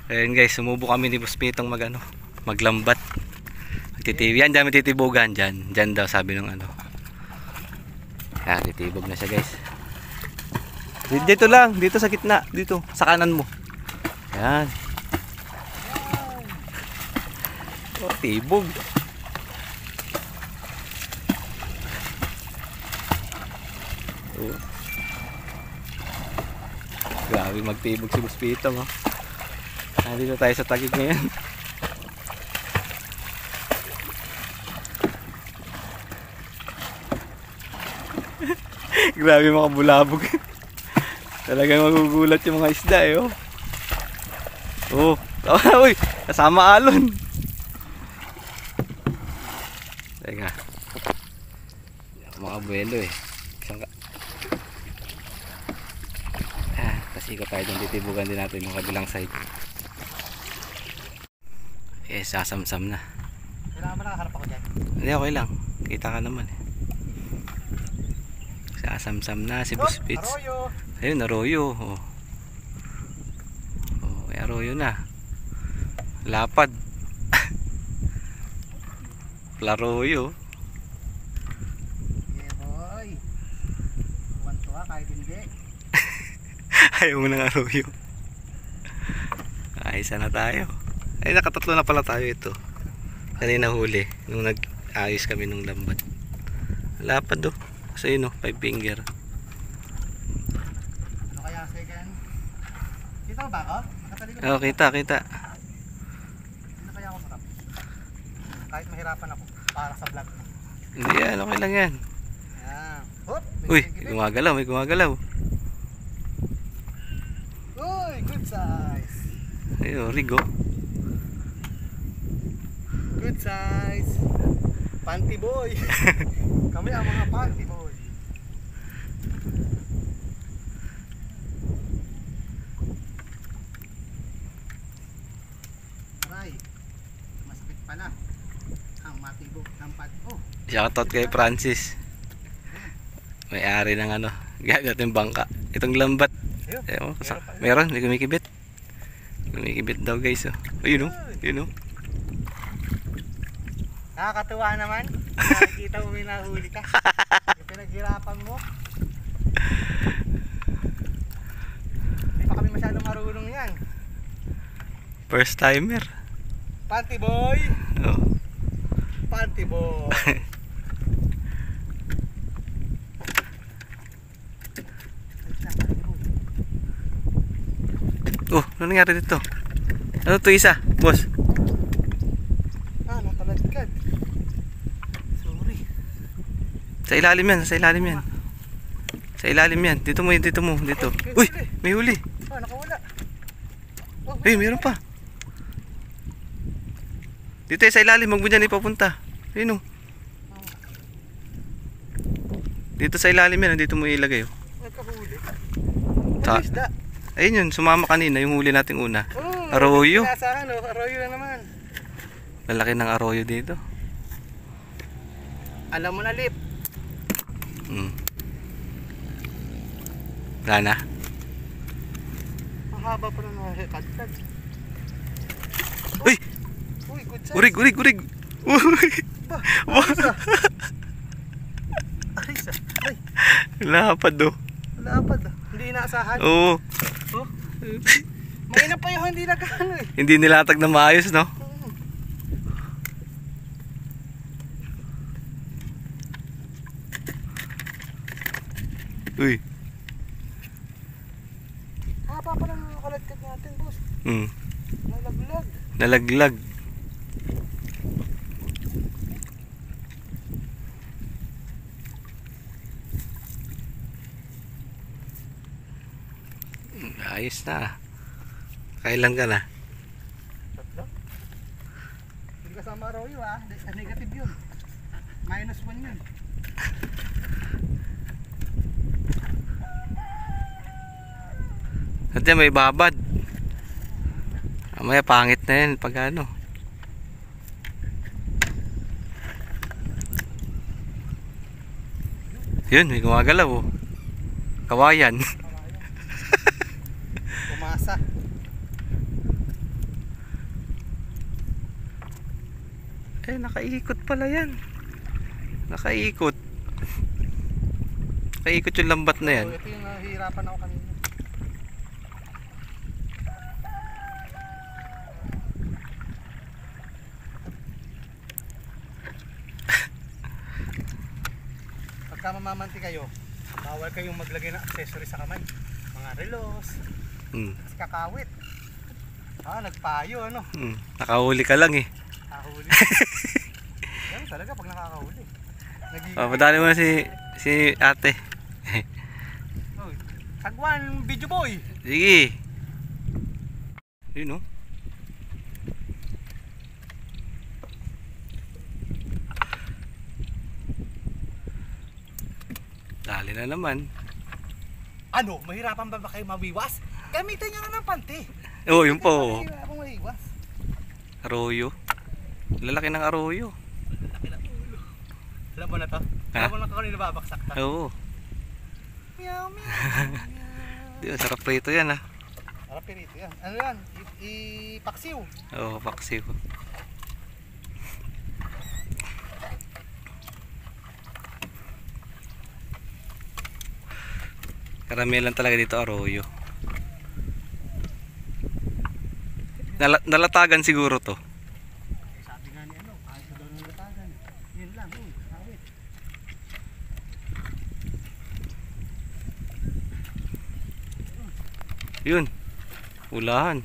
Ayun guys, sumubo kami ni Boss Pitong maglambat. Yan, dyan matitibogan dyan. Dyan daw sabi ng ano. Yan, titibog na siya guys. Dito lang, dito sa gitna, dito, sa kanan mo. Yan. Oh, tibog. Oh. Grabe magtibog si Boss Pitong, oh. Nandito tayo sa tagig ngayon. Grabe mga bulabog. Talagang magugulat yung mga isda eh, oh. Oh, uy, kasama alon. Teka. Mga buwelo eh. Kasi ikot tayo dun, titibugan din natin yung kabilang side. Eh, sasamsam na. Kailangan ba nakaharap ako dyan? Hindi, okay lang. Kita ka naman eh. Sasamsam na si Boss Pitts. Arroyo! Ayun, arroyo. Oh. Oh, may arroyo na. Lapad. Laroyo. Yeah boy. Tuwan-tuwa kahit hindi. Ayaw mo ng arroyo. Ay, sana tayo. Ay, nakatatlo na pala tayo ito. Kanina huli nung nag-ayos kami nung lambat. Lapad oh. So yun oh, 5 finger. Ano kaya second? Kita mo ba ako? Nakatalikod Oh, kita. Ano kaya ako marap? Kahit mahirapan ako para sa vlog. Hindi yan, okay lang yan. Ayan. Hop! Uy, may gumagalaw, may gumagalaw. Uy, good size. Ayun, rigo. Good size. Panty boy. Kami ang mga panty boy. Aray, masakit pala ang matibok ng panty. Oh, Shoutout kay Francis. May-ari ng ano, gamit natin bangka. Itong lambat. ayun. Meron, may kumikibit. Kumikibit daw guys oh. Ayun oh, yun oh. Nakakatuwa naman. Nakikita mo may nahuli ka. Yung pinaghirapan mo. Hindi pa kami masyadong marunong yan. First timer. Panty boy! Oh. Panty boy! Oh, ano nangyari dito? Ano to isa, boss? Natalagkad. Sorry. Sa ilalim yan, sa ilalim yan. Sa ilalim yan. Dito mo, dito. Uy, may huli. Nakawala. Oh, Ay, meron pa. Dito sa ilalim, wag mo dyan ipapunta. Ayun oh. Dito sa ilalim yan, dito mo ilagay oh. nagkahuli. Sa, ayun yun, sumama kanina yung huli nating una. Oh, Arroyo. Pinasahan oh, arroyo na naman. Malaki ng arroyo dito. Alam mo na lip. Wala na. Mahaba pa na nakakadkad. Uy! Uy, good size. Urig! Uy! Ba, Arisa. Ay, Lapad oh. lapad ah. Hindi inaasahan. Oo. Oh. Mainam pa yung hindi nagkano eh. Hindi nilatag na maayos no? Uy. Haba pa lang nakaladkad natin, boss. Nalaglag. Nalaglag. Ayos na. Kailan ka na? Tatlo? Hindi kasama arroyo ah. Negative yun. -1 yun. At yan, may babad. Mamaya pangit na yan pag ano. Yun, may gumagalaw oh. Kawayan. Pumasa. Eh, nakaikot pala yan. Nakaikot. Nakaikot yung lambat na yan. So, ito yung nahihirapan ako kanina. Pagka mamamanti kayo, bawal kayong maglagay ng accessory sa kamay. Mga relos, kakawit. Nagpayo ano. Nakahuli ka lang eh. Nakahuli. Yan talaga pag nakakahuli. Padali mo na si ate. Sagwan, video boy. Sige. Yun, no? Dali na naman. Ano? Mahirapan ba kayo mawiwas? Gamitin nyo na ng panty. Oo, yun po. Mahirapan mawiwas. Arroyo. Lalaki ng arroyo. Laki ng ulo. Alam mo na to? Ha? Alam mo na kanina babaksak ka? Oo. Meow, meow. Di, sarap prito yan, ha. Sarap pirito yan. Ano yan? Ipaksiw. Oo, paksiw. Karamihan lang talaga dito arroyo. Nalatagan siguro to. Sabi nga ni ano, kahit sa doon ng latagan. Yun lang, awit. Yun. Ulahan.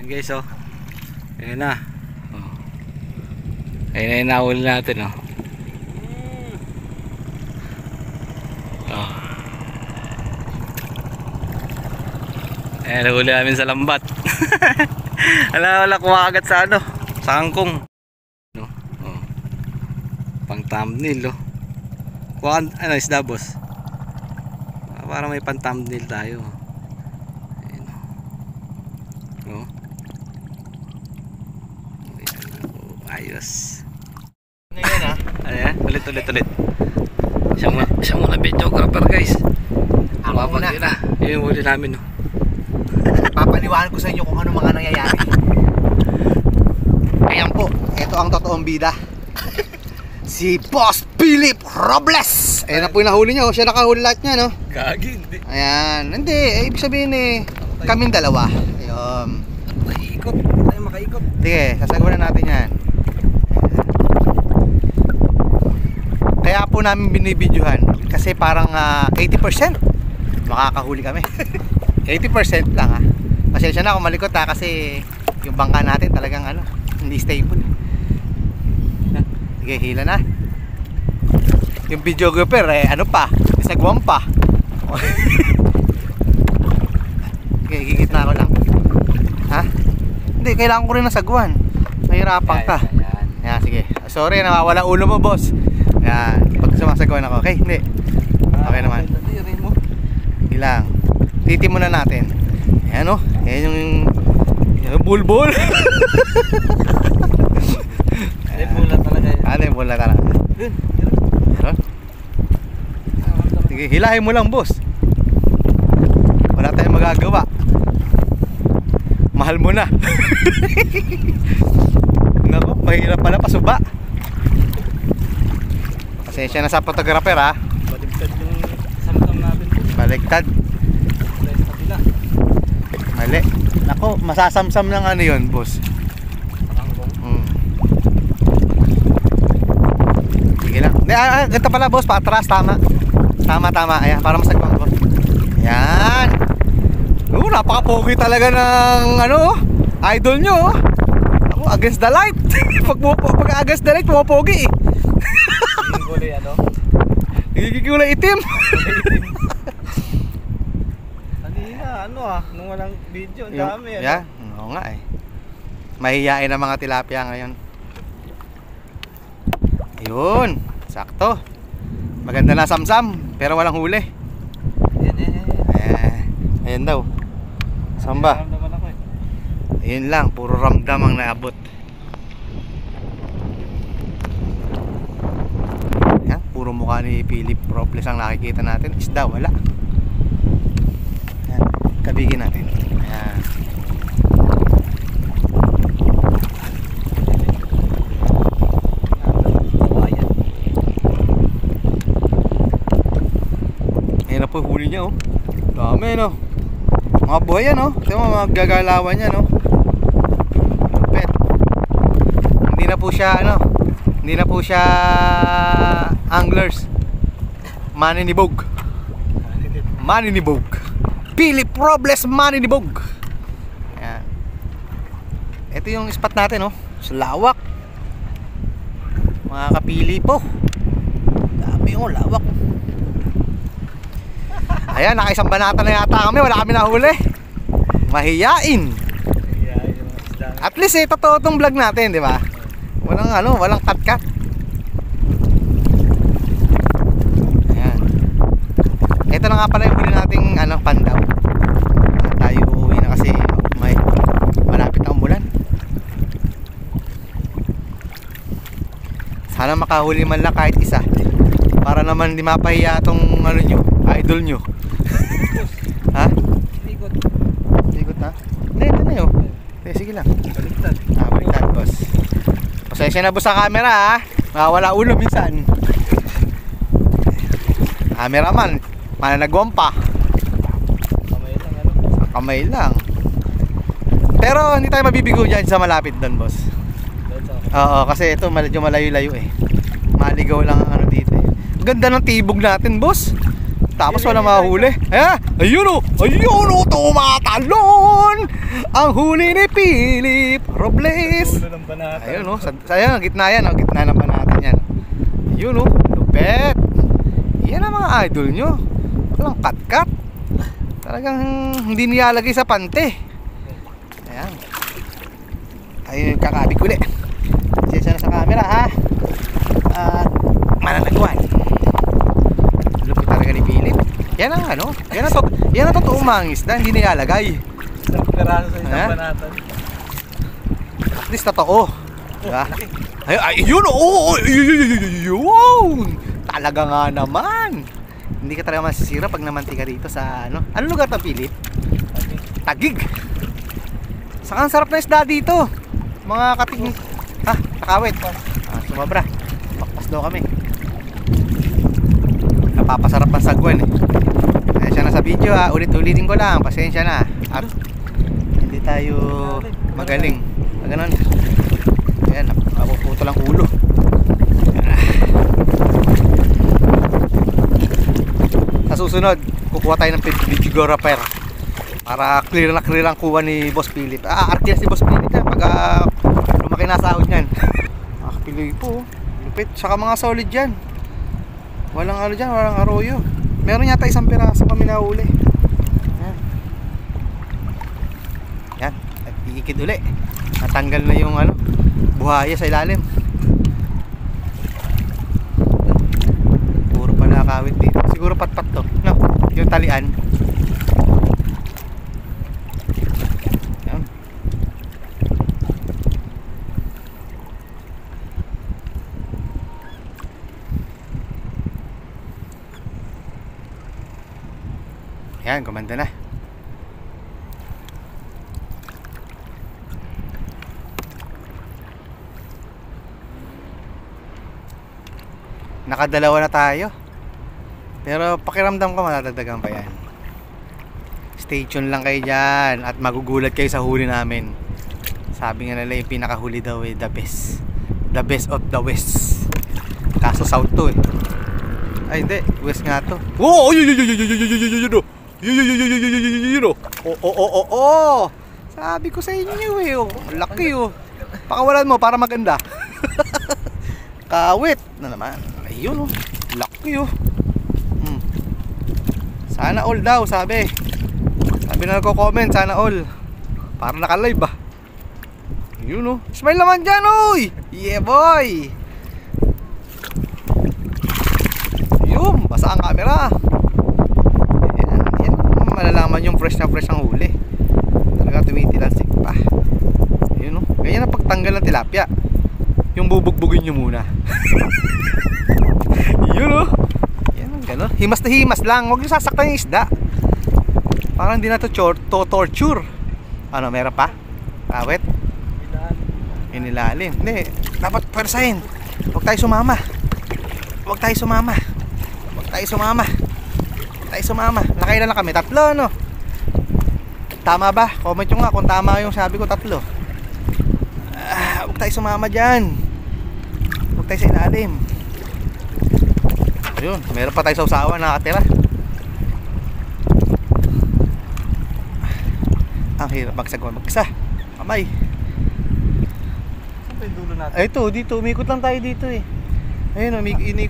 Yan guys, oh. Ayan na. Oh. Ayan na yung nahuli natin, oh. Oh. Ayan, nahuli namin sa lambat. Wala kumakagat sa ano, sa kangkong. No? Oh. Pang thumbnail, oh. Kuha, ano, isda, boss. Para may pang thumbnail tayo. Ayan, oh. Ayos. Ngayon ha? Ano yan? Ulit. Siya muna videographer guys. Ako muna. Yun na. Yun yung huli namin, no. Papaliwanag ko sa inyo kung ano mga nangyayari. Ayan po, ito ang totoong bida. Si Boss Philip Robles. Ayan na po yung nahuli niya. Siya nakahuli lahat niya, no? Gagi, hindi. Ayan. Hindi, ibig sabihin kaming dalawa. Ayun. Makaikot. Hindi tayo makaikot. Sige, sasagawa na natin yan. Kaya po namin binibidyohan kasi parang 80% makakahuli kami. 80% lang ha. Pasensya na kung malikot ha kasi yung bangka natin talagang ano, hindi stable. Sige, hila na. Yung videographer ano pa, isagwang pa. Okay, gigit na ako lang. Ha? Hindi, kailangan ko rin ng sagwan. Mahirapan ka. Ayan, sige. Sorry, nawawala ulo mo, boss. Ayan, pag sumasagwan ako. Okay, hindi. Okay naman. Hindi lang. Titi muna natin. Ayan o. Ayan yung bulbul. Ay, bula talaga yun. Ano yung bula talaga? Meron? Sige, hilahin mo lang, boss. Wala tayong magagawa. Mahal mo na. Naku, mahirap pala pasuba. Pasensya na sa photographer ha. Baligtad yung samtang natin. Baligtad. Mali. Naku, masasamsam ng ano yun, boss. Sige lang. Ganito pala, boss, patras, tama. Tama. Ayan, para masagwang, boss. Ayan. Napaka-pogi talaga ng ano, idol nyo. Ako, against the light. Pag against the light, pumapogi eh. Kulay ano? Nagigigulay itim. Kanina, nung walang video, ang dami. Yeah, oo nga eh. Mahihiyain ang mga tilapia ngayon. Yun, sakto. Maganda na samsam, pero walang huli. Ayan daw. Saan ba? Naramdaman ako eh. Ayun lang, puro ramdam ang naabot. Ayan, puro mukha ni Philip Robles ang nakikita natin. Isda, wala. Ayan, kabigin natin. Ayan. Ayan na po huli niya oh. Dami no. Mga buhay yan oh. Ito mga gagalawan niya no. Pet. Hindi na po siya ano. Hindi na po siya anglers. Maninibog. Maninibog. Philip Robles Maninibog. Ayan. Ito yung spot natin oh. Sa lawak. Mga kapili po. Dami oh, lawak. Ayan, nakaisang banata na yata kami. Wala kami nahuli. Mahiyain. At least eh, totoo itong vlog natin, di ba? Walang ano, walang cut-cut. Ayan. Ito na nga pala yung huli nating ano, pandaw. Tayo uuwi na kasi may malapit na umulan. Sana makahuli man lang kahit isa. Para naman di mapahiya itong ano nyo, idol nyo. Ha? Ikot. Ikot na? Hindi, ito na yun. Okay, sige lang. Baliktad. Baliktad boss. Pasensya na boss sa camera ha. Nakawala ulo minsan. Cameraman, mananagwam pa. Kamay lang ano. Sa kamay lang. Pero hindi tayo mabibigo dyan sa malapit doon boss. Dahil sa Oo, kasi ito medyo malayo-layo eh. Maligaw lang ang ano dito eh. Ganda ng tibog natin boss. Tapos wala mahuli. Ayun o! Ayun o! Tumatalon! Ang huli ni Philip Robles. ulo ng banata. Ayun o. Sayang, gitna yan o. Gitna ng banatan yan. Ayun o. Lupet. Yan ang mga idol nyo. Walang cut-cut. Talagang hindi nilalagay sa pante. Ayan. Ayun, kakabig uli. Siyasa na sa camera ha. At mananagwan. Lupit talaga ni Philip. Yan ang ano, yan ang totoong mangisda, hindi nilalagay. Isang peraso sa isang Ha? banatan. At least totoo. Diba? Ay, yun oh, yun. Talaga nga naman. Hindi ka talaga masisira pag namantika dito sa ano. Anong lugar to, Philip? Tagig. Saka ang sarap na isda dito. Mga kating nakawit. Sumabra. Pakpas daw kami. Napapasarap ang sagwan eh. Pasensya na sa video ha. Ulit-ulitin ko lang. Pasensya na. At hindi tayo magaling. Ganon. Ayan, napuputo lang ulo. Sa susunod, kukuha tayo ng videographer para clear ang kuha ni Boss Philip. Artist si Boss Philip yan pag lumaki na sahod niyan. Nakapili po. Lupit. Saka mga solid dyan. Walang ano dyan, walang arroyo. Meron yata isang piraso kami nahuli. Yan. Yan. At iikid uli. Natanggal na yung ano, buhaya sa ilalim. Puro pala kawit dito. Siguro pat-pat to. No, yung talian. Yan. Yan, kumanda na. Nakadalawa na tayo. Pero pakiramdam ko matadagdagan pa yan. Stay tuned lang kayo dyan. At magugulat kayo sa huli namin. Sabi nga nila yung pinakahuli daw eh, the best. The best of the west. Kaso south to eh. Ay hindi, west nga to. Oh, sabi ko sa inyo eh. Laki oh. Pakawalan mo para maganda. Kawit na naman. Ayun oh. Laki oh. Sana all daw sabi. Sabi na nagko-comment sana all. Para naka-live ah. Ayun oh. Smile naman dyan oy. Yeah boy. Yun, basa ang camera. Yan naman yung fresh ang huli. Talaga tumitilansik pa. Ayun, no? Ganyan ang pagtanggal ng tilapia. Yung bubugbugin nyo muna. Yun, no? Yan ang gano'n. Himas na himas lang. Huwag nyo sasaktan yung isda. Parang hindi na to torture. Ano, meron pa? Awet? Inilalim. Hindi, dapat persahin. Huwag tayo sumama. Huwag tayo sumama. Huwag tayo sumama. Huwag tayo sumama. Nakailan lang kami? 3, no? Tama ba? Comment nyo nga kung tama yung sabi ko, 3. Huwag tayo sumama dyan. Huwag tayo sa ilalim. Ayun, meron pa tayo sa usawa nakatira. Ang hirap magsagawa mag-isa. Kamay. Saan pa yung dulo natin? Ay, ito, dito. Umikot lang tayo dito eh. Ayun, inikot.